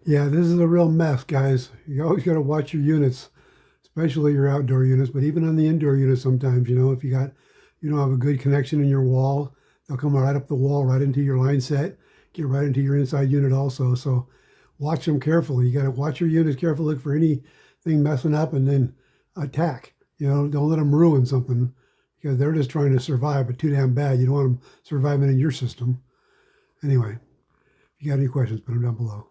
Yeah, this is a real mess, guys. You always got to watch your units, especially your outdoor units, but even on the indoor units sometimes, if you don't have a good connection in your wall, they'll come right up the wall, right into your line set, get right into your inside unit also. So watch them carefully. You got to watch your units carefully, look for anything messing up and then attack. Don't let them ruin something because they're just trying to survive, but too damn bad. You don't want them surviving in your system. Anyway, if you got any questions, put them down below.